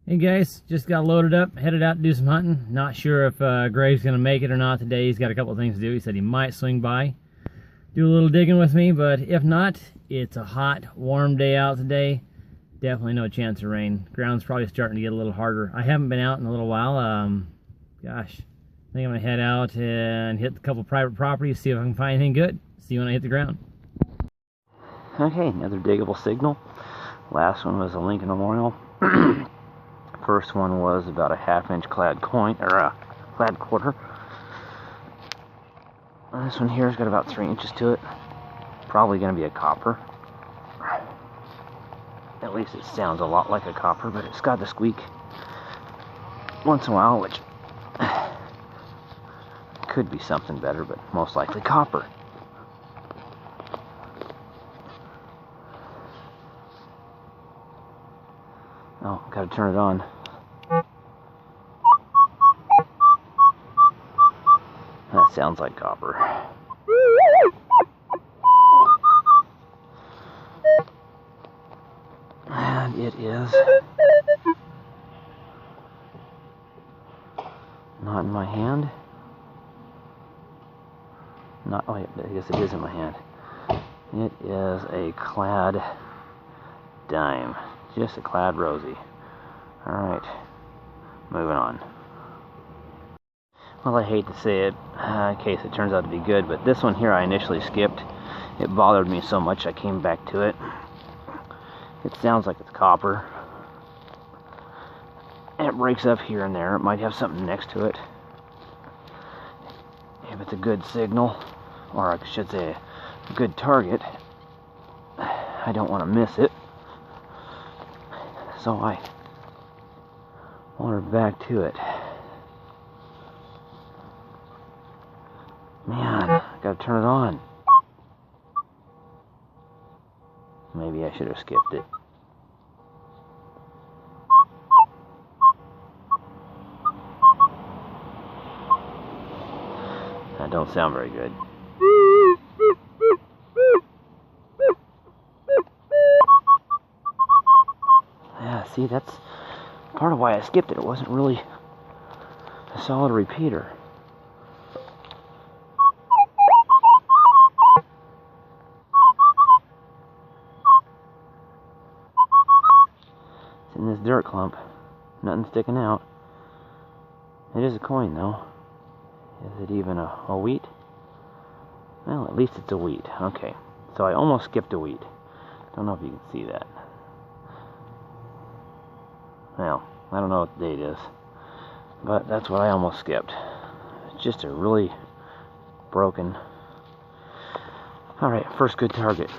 Hey guys, just got loaded up, headed out to do some hunting. Not sure if Greg's going to make it or not today. He's got a couple of things to do. He said he might swing by, do a little digging with me, but if not, it's a hot, warm day out today. Definitely no chance of rain. Ground's probably starting to get a little harder. I haven't been out in a little while. Gosh, I think I'm going to head out and hit a couple private properties, see if I can find anything good. See you when I hit the ground. Okay, another diggable signal. Last one was a Lincoln Memorial. First one was about a half-inch clad coin, or a clad quarter. This one here's got about 3 inches to it. Probably going to be a copper. At least it sounds a lot like a copper, but it's got the squeak once in a while, which could be something better, but most likely copper. Oh, gotta turn it on. That sounds like copper. And it is not in my hand. Not, oh, I guess it is in my hand. It is a clad dime. Just a clad rosy. Alright, moving on. Well, I hate to say it, in case it turns out to be good, but this one here I initially skipped. It bothered me so much I came back to it. It sounds like it's copper. And it breaks up here and there. It might have something next to it. If it's a good signal, or I should say a good target, I don't want to miss it. So I wandered back to it. Man, I gotta turn it on. Maybe I should have skipped it. That don't sound very good. Yeah, see, that's part of why I skipped it. It wasn't really a solid repeater. It's in this dirt clump. Nothing sticking out. It is a coin, though. Is it even a wheat? Well, at least it's a wheat. Okay, so I almost skipped a wheat. Don't know if you can see that. Well, I don't know what the date is, but that's what I almost skipped. It's just a really broken. Alright, first good target.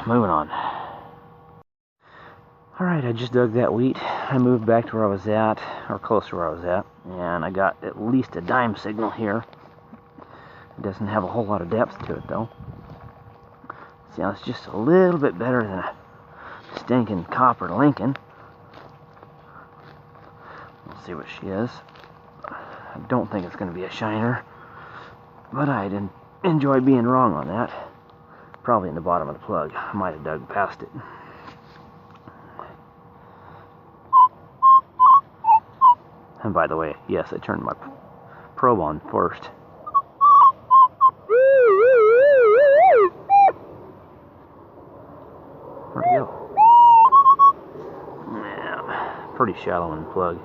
Moving on. Alright, I just dug that wheat. I moved back to where I was at, or close to where I was at, and I got at least a dime signal here. It doesn't have a whole lot of depth to it, though. Sounds just a little bit better than a stinking copper Lincoln. Let's see what she is. I don't think it's going to be a shiner, but I didn't enjoy being wrong on that. Probably in the bottom of the plug. I might have dug past it. And by the way, yes, I turned my probe on first. Where'd it go? Yeah, pretty shallow in the plug.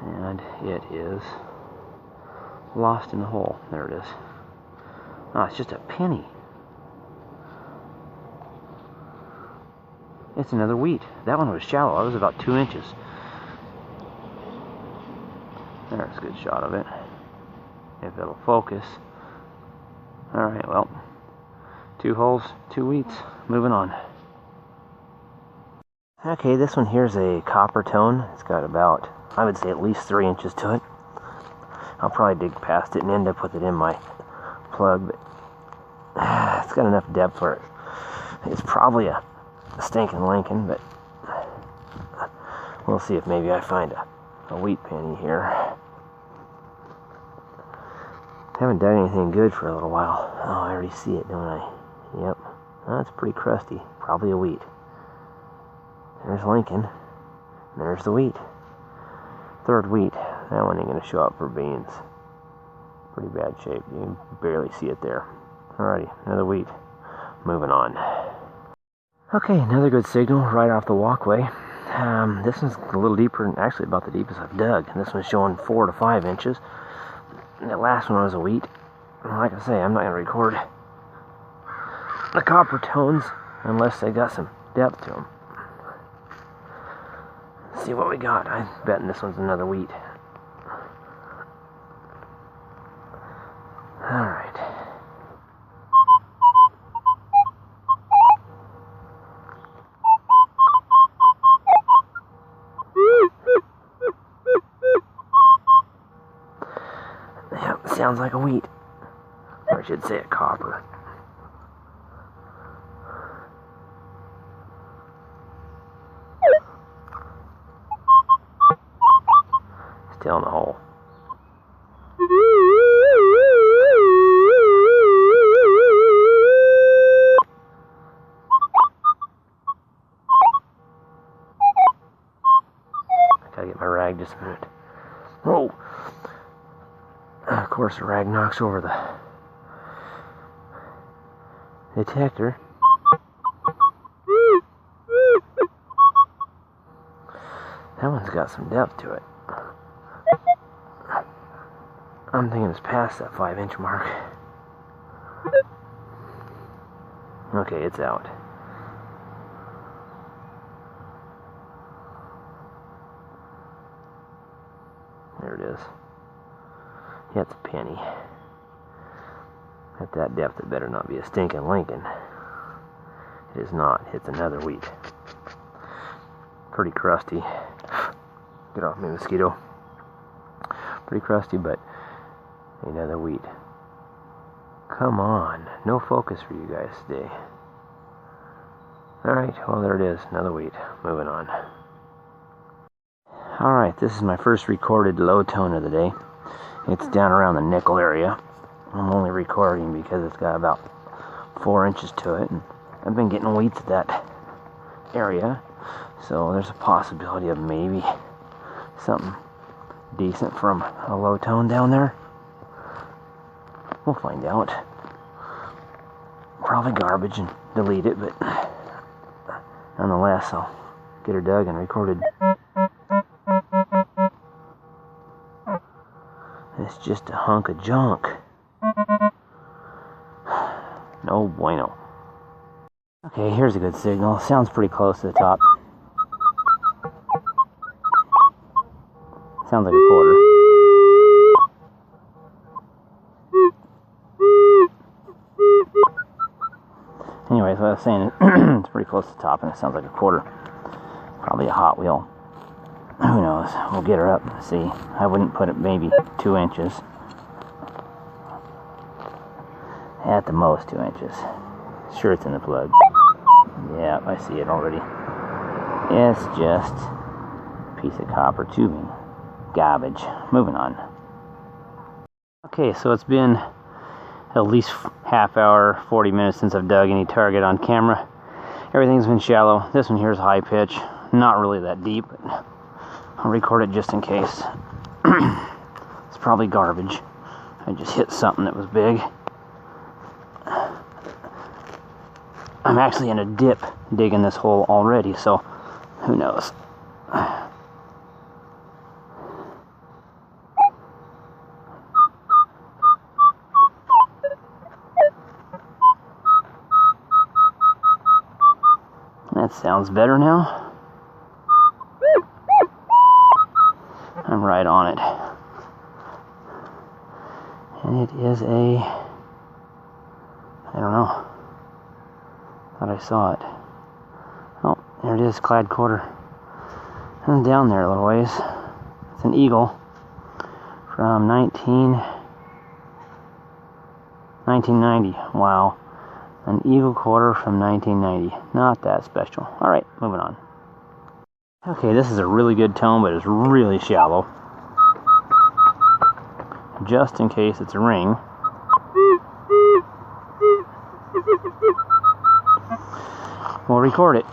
And it is lost in the hole. There it is. Oh, it's just a penny. It's another wheat. That one was shallow. It was about 2 inches. There's a good shot of it. If it'll focus. Alright, well. 2 holes, 2 wheats. Moving on. Okay, this one here's a copper tone. It's got about, I would say, at least 3 inches to it. I'll probably dig past it and end up with it in my plug, but it's got enough depth for it. It's probably a stinking Lincoln, but we'll see if maybe I find a wheat penny here. Haven't done anything good for a little while. Oh, I already see it, don't I? Yep. That's pretty crusty. Probably a wheat. There's Lincoln. And there's the wheat. Third wheat. That one ain't going to show up for beans. Pretty bad shape. You can barely see it there. Alrighty, another wheat. Moving on. Okay, another good signal right off the walkway. This one's a little deeper, and actually about the deepest I've dug. This one's showing 4 to 5 inches. And that last one was a wheat. Like I say, I'm not going to record the copper tones unless they got some depth to them. Let's see what we got. I'm betting this one's another wheat. Alright. Yep, sounds like a wheat. Or I should say a copper. Still in the hole. Gotta get my rag just a minute. Oh! Of course, the rag knocks over the detector. That one's got some depth to it. I'm thinking it's past that 5-inch mark. Okay, it's out. There it is. Yeah, it's a penny. At that depth, it better not be a stinking Lincoln. It is not. It's another wheat. Pretty crusty. Get off me, mosquito. Pretty crusty, but another wheat. Come on. No focus for you guys today. Alright, well there it is. Another wheat. Moving on. Alright, this is my first recorded low tone of the day. It's down around the nickel area. I'm only recording because it's got about 4 inches to it, and I've been getting wheats at that area, so there's a possibility of maybe something decent from a low tone down there. We'll find out. Probably garbage and delete it, but nonetheless, I'll get her dug and recorded. It's just a hunk of junk. No bueno. Okay, here's a good signal. Sounds pretty close to the top. Sounds like a quarter. Anyways, what I was saying, it's pretty close to the top and it sounds like a quarter. Probably a Hot Wheel. Who knows? We'll get her up and see. I wouldn't put it maybe 2 inches. At the most 2 inches. Sure, it's in the plug. Yeah, I see it already. It's just a piece of copper tubing. Garbage. Moving on. Okay, so it's been at least half hour, 40 minutes since I've dug any target on camera. Everything's been shallow. This one here is high pitch. Not really that deep, but I'll record it just in case. It's probably garbage. I just hit something that was big. I'm actually in a dip digging this hole already, so who knows. That sounds better now. I'm right on it. And it is a... I don't know. Thought I saw it. Oh, there it is, clad quarter. And down there a little ways. It's an Eagle from 1990. Wow. An Eagle quarter from 1990. Not that special. Alright, moving on. Okay, this is a really good tone, but it's really shallow. Just in case it's a ring. We'll record it.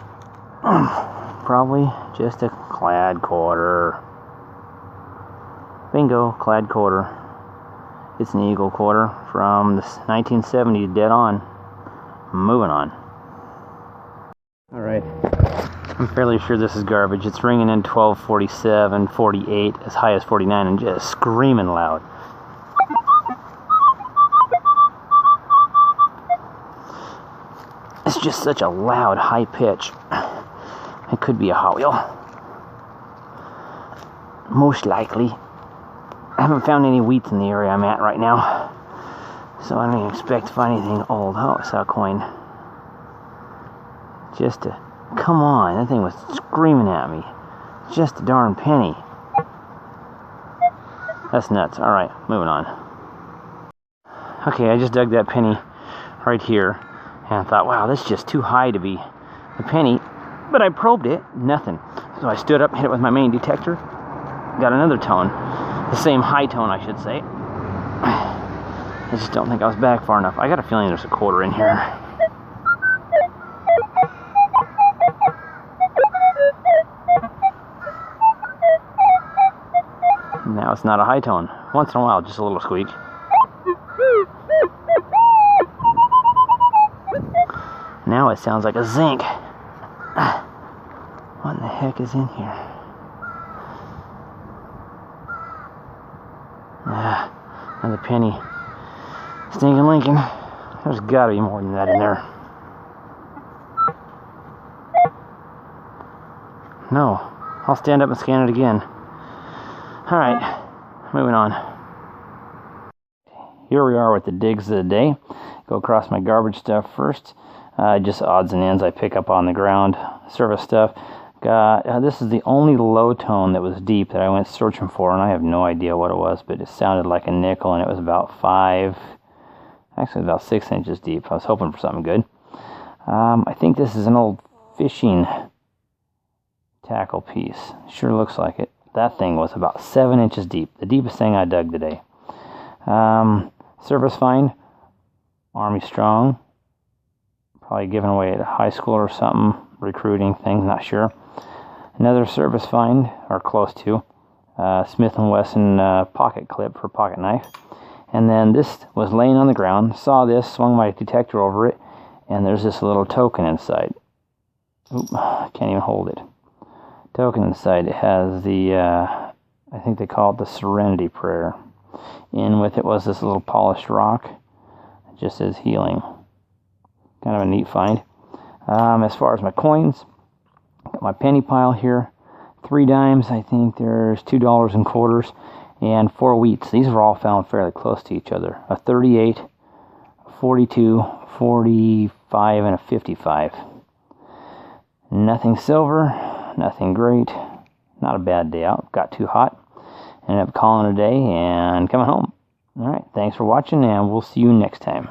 probably. Just a clad quarter. Bingo, clad quarter. It's an Eagle quarter from the 1970s, dead on. Moving on. Alright. I'm fairly sure this is garbage. It's ringing in 12, 47, 48, as high as 49, and just screaming loud. It's just such a loud, high pitch. It could be a Hot Wheel. Most likely. I haven't found any wheats in the area I'm at right now, so I don't even expect to find anything old. Oh, I saw a coin. Just a... Come on, that thing was screaming at me. Just a darn penny. That's nuts. Alright, moving on. Okay, I just dug that penny right here, and I thought, wow, that's just too high to be a penny. But I probed it, nothing. So I stood up, hit it with my main detector, got another tone. The same high tone, I should say. I just don't think I was back far enough. I got a feeling there's a quarter in here. Now it's not a high tone. Once in a while, just a little squeak. Now it sounds like a zinc. What in the heck is in here? Another penny. Stinking Lincoln. There's gotta be more than that in there. No. I'll stand up and scan it again. Alright, moving on. Here we are with the digs of the day. Go across my garbage stuff first. Just odds and ends I pick up on the ground. Surface stuff. This is the only low tone that was deep that I went searching for, and I have no idea what it was, but it sounded like a nickel, and it was about 6 inches deep. I was hoping for something good. I think this is an old fishing tackle piece. Sure looks like it. That thing was about 7 inches deep, the deepest thing I dug today. Surface find, Army Strong, probably given away at a high school or something, recruiting thing, not sure. Another surface find, or close to, Smith & Wesson pocket clip for pocket knife. And then this was laying on the ground, saw this, swung my detector over it, and there's this little token inside. Oop, I can't even hold it. Token inside. It has the, I think they call it the Serenity Prayer. In with it was this little polished rock. It just says healing. Kind of a neat find. As far as my coins, got my penny pile here. 3 dimes, I think there's $2 and quarters, and 4 wheats. These were all found fairly close to each other. A 38, a 42, 45, and a 55. Nothing silver. Nothing great. Not a bad day out. Got too hot. Ended up calling it a day and coming home. Alright, thanks for watching, and we'll see you next time.